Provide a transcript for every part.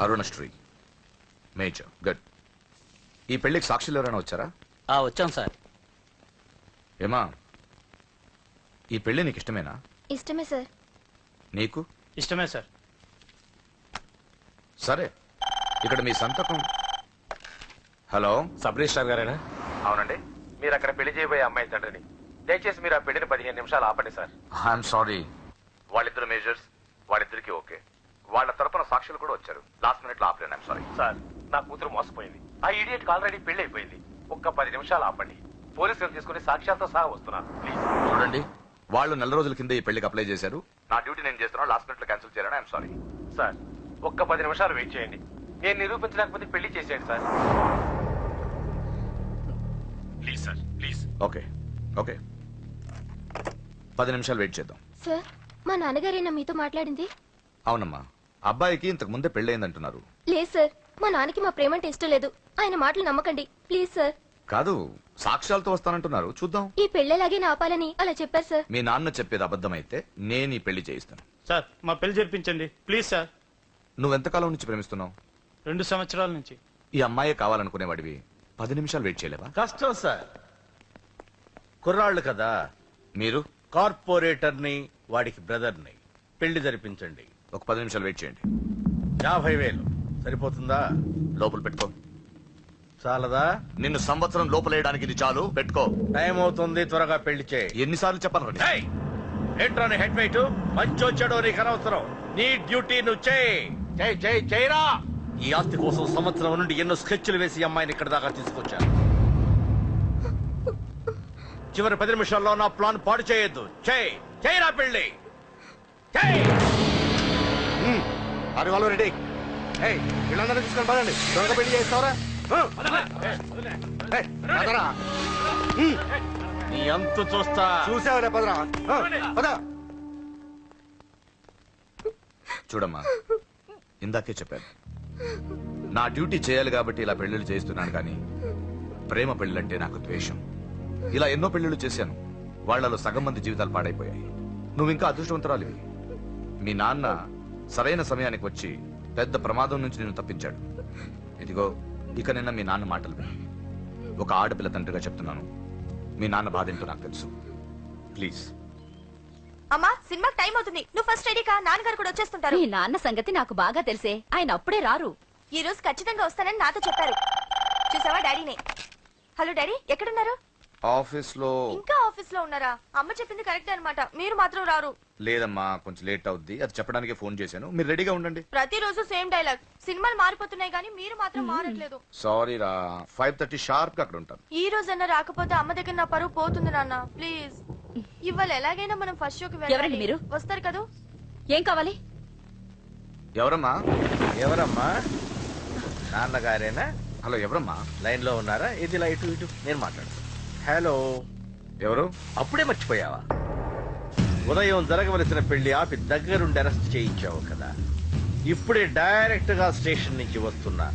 Arunasri major. Good. ఈ పెళ్లికి సాక్షులు ఎవరైనా వచ్చారా? వచ్చాం సార్. ఏమా, ఈ పెళ్లి నీకు ఇష్టమేనా? ఇష్టమే సార్. నీకు? ఇష్టమే సార్. సరే, ఇక్కడ మీ సంతకం. హలో, సబ్ రిజిస్ట్రార్ గారేనా? అవునండి. మీరు అక్కడ పెళ్లి చేయబోయే అమ్మాయి తండ్రిని. దయచేసి మీరు ఆ పెళ్లిని 15 నిమిషాలు ఆపండి సార్. I'm sorry. వాళ్ళిద్దరు మేజర్స్, వాళ్ళిద్దరికి ఓకే. వాళ్ళ తరపున సాక్షులు కూడా వచ్చారు. లాస్ట్ మినిట్ లో ఆపలేను. ఐఎమ్ సారీ సార్, నా కూతురు మోసపోయింది. ఆ ఇడియట్కి ఆల్రెడీ పెళ్లి అయిపోయింది. ఒక్క 10 నిమిషాలు ఆపండి. పోలీసులు తీసుకుని సాక్ష్యాలతో సహా వస్తున్నాను. ప్లీజ్ చూడండి, వాళ్ళు నెల రోజుల కింద ఈ పెళ్లికి అప్లై చేశారు. నా డ్యూటీ నేను చేస్తున్నాను. లాస్ట్ మినిట్ లో క్యాన్సిల్ చేయాలని ఐఎమ్ సారీ. సార్, ఒక్క 10 నిమిషాలు వెయిట్ చేయండి. నేను నిరూపించలేకపోతే పెళ్లి చేసేయండి sir. Please sir, please. Okay okay, 10 నిమిషాలు వెయిట్ చేద్దాం. సార్, మా నాన్నగారేనా మీతో మాట్లాడింది? అవునమ్మా, అబ్బాయికి ఇంతకు ముందే పెళ్ళయిందంటున్నారు. లేదు సార్, మా నాన్నకి మా ప్రేమ అంటే ఇష్టం లేదు. ఆయన మాటలు నమ్మకండి ప్లీజ్ సార్. కాదు, సాక్ష్యాలతో వస్తానంటున్నారు. చూద్దాం. ఈ పెళ్ళేలాగే ఆపాలని అలా చెప్పారు సార్. మీ నాన్న చెప్పేది అబద్ధమైతే నేను ఈ పెళ్లి చేయిస్తాను. సార్, మా పెళ్లి జరిపించండి ప్లీజ్ సార్. నువ్వెంతకాలం నుంచి ప్రేమిస్తున్నావు? 2 సంవత్సరాల నుంచి. ఈ అమ్మాయే కావాలనుకునేవాడివి 10 నిమిషాలు వెయిట్ చేయలేవా? కష్టం సార్, కుర్రాళ్ళు కదా. మీరు కార్పొరేటర్ని, వాడికి బ్రదర్ని. పెళ్లి జరిపించండి. ఒక 10 నిమిషాలు వెయిట్ చేయండి. 50,000 సరిపోతుందా? లోపల పెట్టుకో. చాలదా? నిన్ను సంవత్సరం లోపలేయడానికి ఇది చాలు. పెట్టుకో. టైం అవుతుంది, త్వరగా పెళ్లి చేయి. ఎన్నిసార్లు చెప్పాను? ఏంట్రాని హెడ్ వెయిట్? మంచి వచ్చాడో నీకు అనవసరం. నీ డ్యూటీ నువ్వు చేయరా. ఈ ఆస్తి కోసం సంవత్సరం నుండి ఎన్నో స్కెచ్లు వేసి అమ్మాయిని ఇక్కడ దాకా తీసుకొచ్చాను. చివరి 10 నిమిషాల్లో నా ప్లాన్ పాడు చేయొద్దు. చేయరా పెళ్లి. అది వాళ్ళు రెడీ. వీళ్ళందరూ తీసుకొని పదండి. త్వరగా పెళ్లి చేస్తావరా? నీ అంతు చూస్తా. చూసావరా? పదరా, పద. చూడమ్మా, ఇందాకే చెప్పాను, నా డ్యూటీ చేయాలి కాబట్టి ఇలా పెళ్లిళ్ళు చేస్తున్నాను. కానీ ప్రేమ పెళ్ళంటే నాకు ద్వేషం. ఇలా ఎన్నో పెళ్లిళ్ళు చేశాను. వాళ్లలో సగం మంది జీవితాలు పాడైపోయాయి. నువ్వు ఇంకా అదృష్టవంతురాలివి. మీ నాన్న సరైన సమయానికి వచ్చి పెద్ద ప్రమాదం నుంచి నిన్ను తప్పించాడు. ఇదిగో, ఇక నిన్న మీ నాన్న మాటలు విను. ఒక ఆడపిల్ల తండ్రిగా చెప్తున్నాను, మీ నాన్న బాధ ఏంటో నాకు తెలుసు. ప్లీజ్. అమ్మా, సినిమాకి టైం అవుతుంది. నువ్వు ఫస్ట్ రెడీ కా, నాన్నగారు కూడా వచ్చేస్తుంటారు. మీ నాన్న సంగతి నాకు బాగా తెలిసే. ఆయన అప్పుడే రారు. ఈ రోజు ఖచ్చితంగా వస్తానని నాతో చెప్పారు. చూసావా డాడీని? హలో డాడీ, ఎక్కడున్నారు? ఆఫీస్ లో. ఇంకా ఆఫీస్ లో ఉన్నారా? అమ్మ చెప్పింది కరెక్ట్ అన్నమాట, మీరు మాత్రం రారు. లేదమ్మా, కొంచెం లేట్ అవుద్ది. అది చెప్పడానికి ఫోన్ చేశాను. మీరు రెడీగా ఉండండి. ప్రతిరోజు సేమ్ డైలాగ్. సినిమాలు మారిపోతున్నాయి కానీ మీరు మాత్రం మారట్లేదు. సారీ రా, 5:30 షార్ప్ గా అక్కడ ఉంటాను. ఈ రోజన్నా రాకపోతే అమ్మ దగ్గర నా పరువు పోతుంది నాన్న. ప్లీజ్, ఇవాళ ఎలాగైనా మనం ఫస్ట్ షోకి ఎవరండి మీరు? వస్తారు కదా? ఏం కావాలి? ఎవరమ్మా? ఎవరమ్మా? నాన్నగారేనా? హలో, ఎవరమ్మా? లైన్ లో ఉన్నారా? ఇది లైట్ ఇటు, నేను మాట్లాడతాను. హలో. ఎవరు? అప్పుడే మర్చిపోయావా? ఉదయం జరగవలసిన పెళ్లి ఆపి దగ్గరుండి అరెస్ట్ చేయించావు కదా. ఇప్పుడే డైరెక్ట్ గా స్టేషన్ నుంచి వస్తున్నా.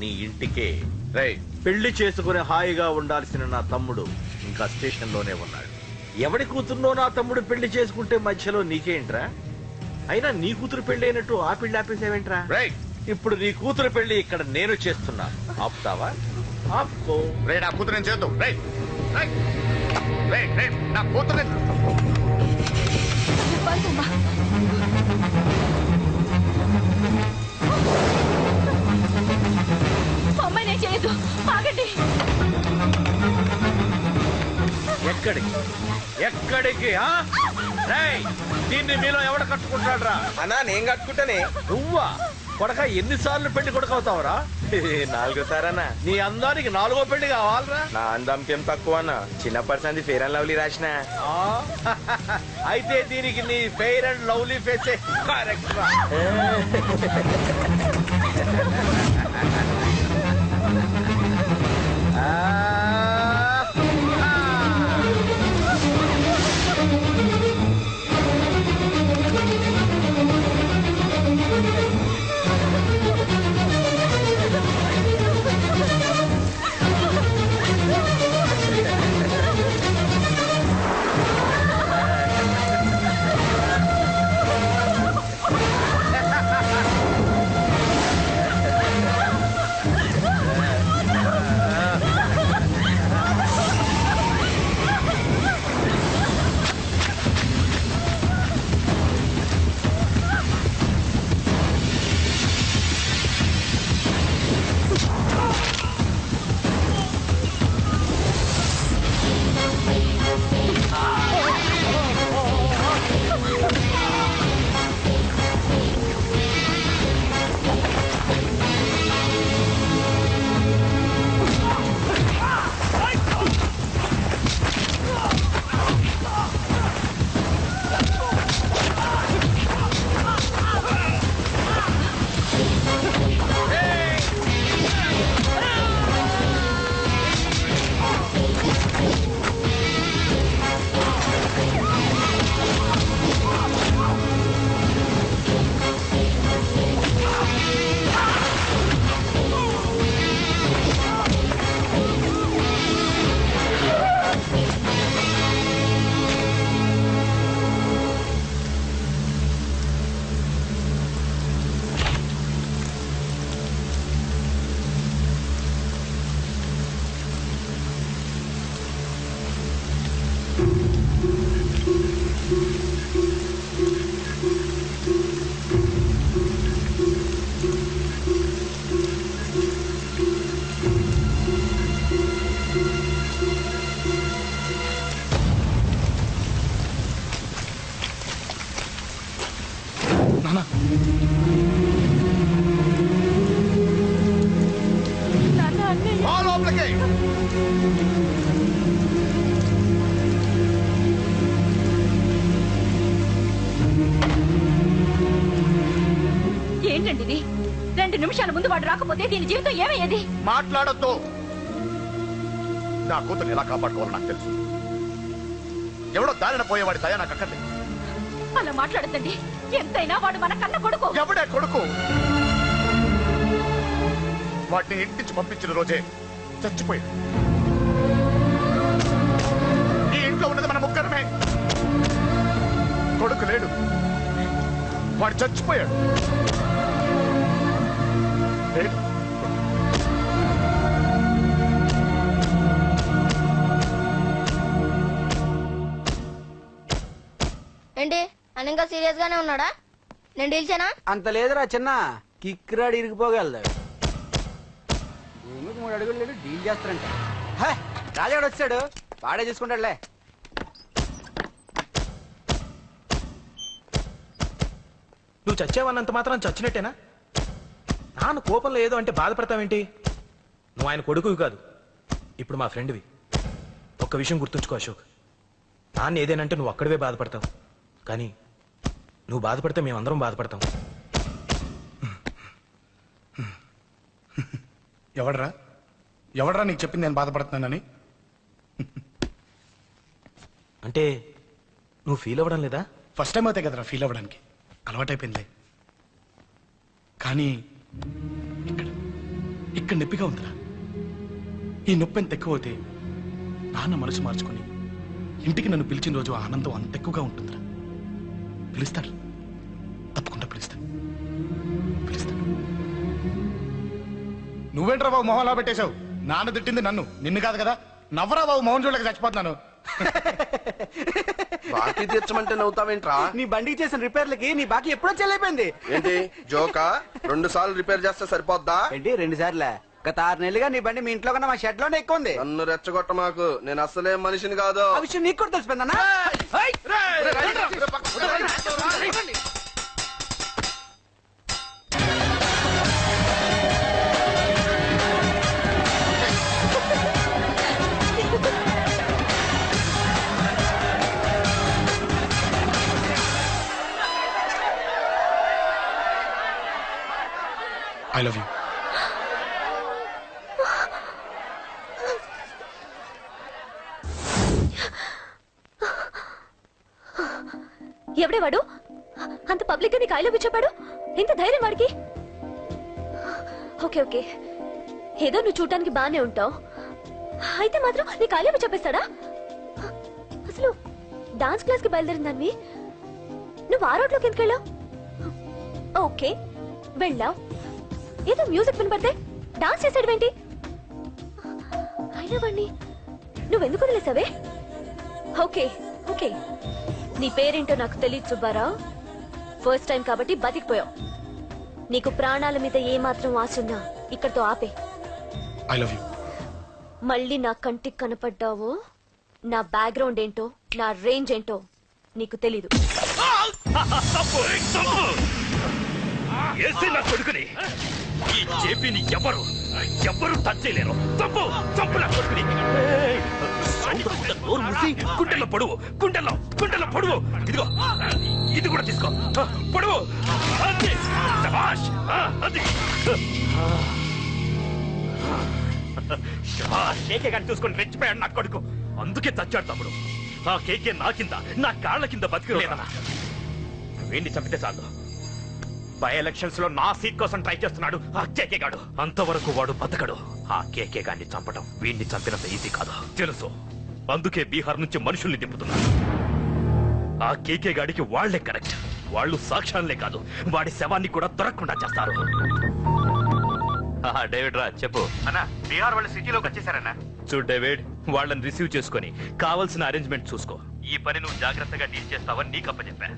నీ ఇంటికే. రేయ్, పెళ్లి చేసుకుని హాయిగా ఉండాల్సిన నా తమ్ముడు ఇంకా స్టేషన్ లోనే ఉన్నాడు. ఎవడి కూతుర్నో నా తమ్ముడు పెళ్లి చేసుకుంటే మధ్యలో నీకేంట్రా? అయినా నీ కూతురు పెళ్లి అయినట్టు ఆ పెళ్లి ఆపేసావేంట్రా? రేయ్, ఇప్పుడు నీ కూతురు పెళ్లి ఇక్కడ నేను చేస్తున్నా. ఆపుతావా? ఆపుకో. రేయ్, నా కూతురు నేను చేద్దాం. రేయ్ రేయ్ రేయ్ రేయ్, నా కూతురు అమ్మాయి నేను చేయొద్దు. ఆగండి. ఎక్కడికి ఎక్కడికి? దీన్ని మీలో ఎవడ కట్టుకుంటాడు రా? అన్నా, నేను కట్టుకుంటానే. నువ్వా? కొడక, ఎన్నిసార్లు పెళ్లి కొడుకవుతావురా? 4 సారన్నా. నీ అందానికి 4గో పెళ్లి కావాలరా? నా అందంకేం తక్కువ అన్న. చిన్న పర్సన్ ఫేర్ అండ్ లవ్లీ రాసిన. అయితే దీనికి నీ ఫెయిర్ అండ్ లవ్లీ ఫేసే కరెక్ట్ రా. 2 నిమిషాల ముందు వాడు రాకపోతే దీని జీవితం ఏమయ్యేది? మాట్లాడొద్దు. నా కూతురు ఎలా కాపాడుకోవాలో నాకు తెలుసు. ఎవడో దారిన పోయేవాడి దయ నాకు అక్కర్లేదు. అలా మాట్లాడద్దండి. ఎంతైనా వాడు మన కన్న కొడుకు. ఎవడే కొడుకు? వాటిని ఇంటించి పంపించిన రోజే చచ్చిపోయాడు. ఈ ఇంట్లో ఉన్నది మన ముగ్గురమే. కొడుకు లేడు, వాడు చచ్చిపోయాడు. లేదు. ఏంటి అని ఇంకా సీరియస్ గానే ఉన్నాడా? నేను డీల్చానా? అంత లేదురా చిన్న కిక్రాడు ఇరిగిపోగలదు. 3 అడుగులు లేదు డీల్ చేస్తారంట. రాజాడు వచ్చాడు, వాడే చూసుకుంటాడులే. నువ్వు చచ్చావన్నంత మాత్రం చచ్చినట్టేనా? నాన్న కోపంలో ఏదో అంటే బాధపడతావేంటి? నువ్వు ఆయన కొడుకువి కాదు, ఇప్పుడు మా ఫ్రెండ్వి. ఒక్క విషయం గుర్తుంచుకో అశోక్, నాన్న ఏదేనంటే నువ్వు అక్కడివే బాధపడతావు, కానీ నువ్వు బాధపడితే మేమందరం బాధపడతాం. ఎవడరా నీకు చెప్పింది నేను బాధపడుతున్నానని? అంటే నువ్వు ఫీల్ అవ్వడం లేదా? ఫస్ట్ టైం అవుతాయి కదరా ఫీల్ అవ్వడానికి, అలవాటైపోయిందిలే. కానీ ఇక్కడ నొప్పిగా ఉందిరా. ఈ నొప్పి ఎంత ఎక్కువ అవుతే నాన్న మనసు మార్చుకొని ఇంటికి నన్ను పిలిచిన రోజు ఆనందం అంత ఎక్కువగా ఉంటుందిరా. పిలుస్తాడు, తప్పకుండా పిలుస్తాడు. నువ్వేంట్రా బాబు మొహం అలా పెట్టేశావు? నాన్న తిట్టింది నన్ను, నిన్ను కాదు కదా. నవ్వరా బాబు, మొహం చూడలేక చచ్చిపోతున్నాను. బాకీ తీర్చమంటే నవ్వుతావేంట్రా? నీ బండికి చేసిన రిపేర్లకి నీ బాకీ ఎప్పుడో చెల్లైపోయింది. ఏంటి జోకా? 2 సార్లు రిపేర్ చేస్తే సరిపోద్దా? ఏంటి 2 సార్లే? గత 6 నెలలుగా నీ బండి మీ ఇంట్లో కన్నా మా షెడ్ లోనే ఎక్కువ ఉంది. నన్ను రెచ్చగొట్ట మాకు, నేను అసలే మనిషిని కాదు. ఆ విషయం నీకు కూడా తెలిసిపోయిందన్నా? I love you. ఎవడే వాడు? అంత పబ్లిక్ గా నీకు ఐ లవ్ యూ చెప్పాడు? ఎంత ధైర్యం వాడికి? ఓకే ఓకే, ఏదో నువ్వు చూడటానికి బానే ఉంటావు, అయితే మాత్రం నీకు ఐ లవ్ యూ చెప్పేస్తాడా? అసలు డాన్స్ క్లాస్ కి బయలుదేరిన దాన్ని నువ్వు ఆ రోడ్లోకి ఎందుకు వెళ్ళావు? ఓకే వెళ్ళావు, ఏదో మ్యూజిక్ వినపడితే డాన్స్ చేసాడువేంటి? అయినా వాణ్ణి నువ్వెందుకు వదిలేసావే? ఓకే ఓకే, నీ పేరేంటో నాకు తెలియదు సుబ్బారావు. ఫస్ట్ టైం కాబట్టి బతికిపోయావు. నీకు ప్రాణాల మీద ఏమాత్రం ఆశున్నా ఇక్కడితో ఆపే. I love you. మళ్ళీ నా కంటికి కనపడ్డావో నా బ్యాక్గ్రౌండ్ ఏంటో నా రేంజ్ ఏంటో నీకు తెలీదు. నా కొడుకుని ఈ జేపీని ఎవరు టచ్ చేయలేరు. చంపు చంపు నా కొడుకుని. నోరు మూసి గుండెల్లో పొడువు, గుండెల్లో పొడువు. ఇదిగో ఇది కూడా తీసుకో, పొడువు. శభాష్, అది కేకే గాని చూసుకొని రెచ్చిపోయాడు నా కొడుకు. అందుకే చచ్చాడు తమ్ముడు. ఆ కేకే నా కింద, నా కాళ్ళ కింద బతికిలేదన్నా. వీణ్ణి చంపితే చాలు. బై ఎలక్షన్స్ లో నా సీట్ కోసం ట్రై చేస్తున్నాడు ఆ కేకే గాడు. అంతవరకు వాడు బతకడు. ఆ కేకే గాన్ని చంపడం వీణ్ణి చంపినంత ఈజీ కాదు తెలుసు. అందుకే బీహార్ నుంచి మనుషుల్ని దింపుతున్నాడు. ఆ కేకే గాడికి వాళ్లే కరెక్ట్. వాళ్ళు సాక్ష్యాలే కాదు, వాడి శవాన్ని కూడా దొరకకుండా చేస్తారు. డేవిడ్ రా చెప్పు అన్నా. బీహార్ వాళ్ళు సిటీలోకి వచ్చేసారన్నా. చూడు డేవిడ్, వాళ్ళని రిసీవ్ చేసుకుని కావలసిన అరేంజ్మెంట్ చూసుకో. ఈ పని నువ్వు జాగ్రత్తగా డీల్ చేస్తావని నీకు అప్పచెప్పా.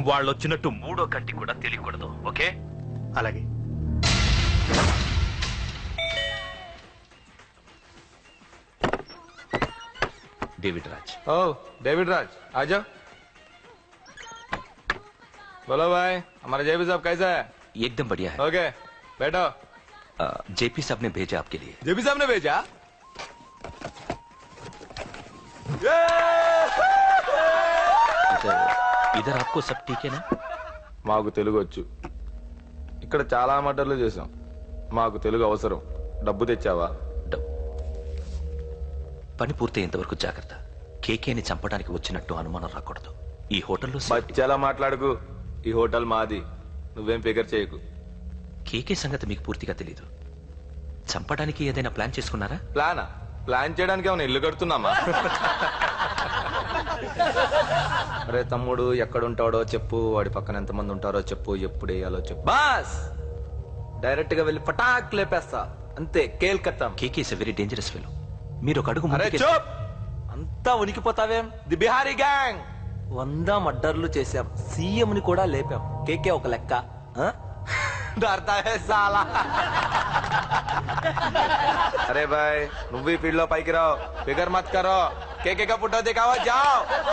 వాళ్ళు వచ్చినట్టు 3వ కంటి కూడా తెలియకూడదు, ఓకే? అలాగే. डेविड राज। ओ डेविड राज, आ जाओ। बोलो भाई, हमारा जेपी साहब कैसा है? एकदम बढ़िया है। ओके, बैठो। जेपी साहब ने भेजा आपके लिए। जेपी साहब ने भेजा? इधर आपको सब ठीक है ना? మాకు తెలుగు వచ్చు, ఇక్కడ చాలా మటర్లు చేసాం. మాకు తెలుగు అవసరం. డబ్బు తెచ్చావా? పని పూర్తయ్యేంత వరకు జాగ్రత్త. కేకేని చంపడానికి వచ్చినట్టు అనుమానం రాకూడదు. ఈ హోటల్లో బచ్చాలా మాట్లాడుకు. ఈ హోటల్ మాది. నువ్వేం ఫికర్ చేయకు. కేకే సంగతి మీకు పూర్తిగా తెలీదు. చంపడానికి ఏదైనా ప్లాన్ చేసుకున్నారా? ప్లాన్ చేయడానికి ఏమైనా ఇల్లు కడుతున్నామా? అరే తమ్ముడు, ఎక్కడుంటాడో చెప్పు, వాడి పక్కన ఎంతమంది ఉంటారో చెప్పు, ఎప్పుడు వేయాలో చెప్పు. బాస్ డైరెక్ట్ గా వెళ్ళి పటాక్ లేపేస్తా అంతే. కేల్కత్తాం. KK is a very dangerous fellow. మీరు ఒక అడుగు అరే ముందుకే- చూప్, అంతా ఉనికిపోతావేం? ది బిహారీ గ్యాంగ్ 100 మర్డర్లు చేశాం, సీఎం ని కూడా లేపాం. కేకే ఒక లెక్క. ఆ? డర్తా హై సాలా. అరే బాయ్, నువ్వు ఈ ఫీల్డ్ లో పైకి రావు. ఫిగర్ మత్ కరో. కేకే కా పుట్టో దిखाओ, जाओ.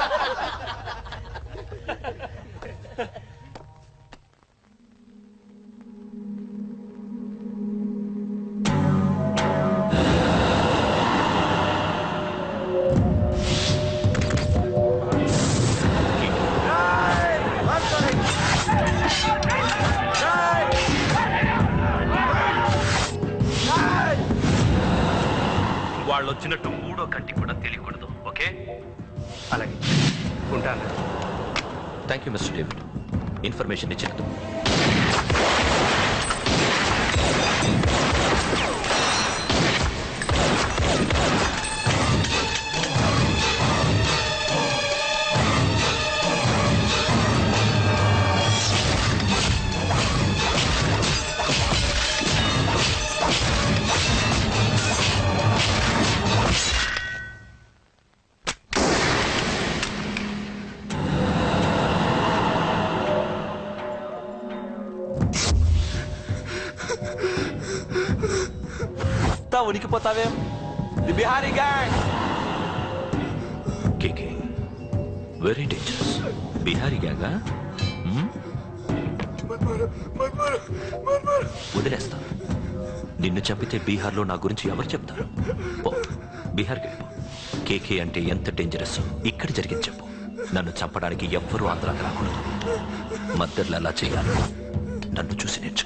వాళ్ళు వచ్చినట్టు మూడో కంటికి కూడా తెలియకూడదు. ఓకే? అలాగే ఉంటాను. Thank you mister David. Information ఇచ్చినందుకు. అంతా ఉనికిపోతావేం? The Bihari gang. KK very dangerous. Bihari గ్యాంగా? వదిలేస్తా. నిన్ను చంపితే బీహార్లో నా గురించి ఎవరు చెప్తారు? పో, బీహార్కి వెళ్ళిపో. కేకే అంటే ఎంత డేంజరస్ ఇక్కడ జరిగింది చెప్పు. నన్ను చంపడానికి ఎవ్వరూ ఆంధ్రాకి రాకూడదు. మద్దర్లు ఎలా చేయాలో నన్ను చూసి నేర్చుకో.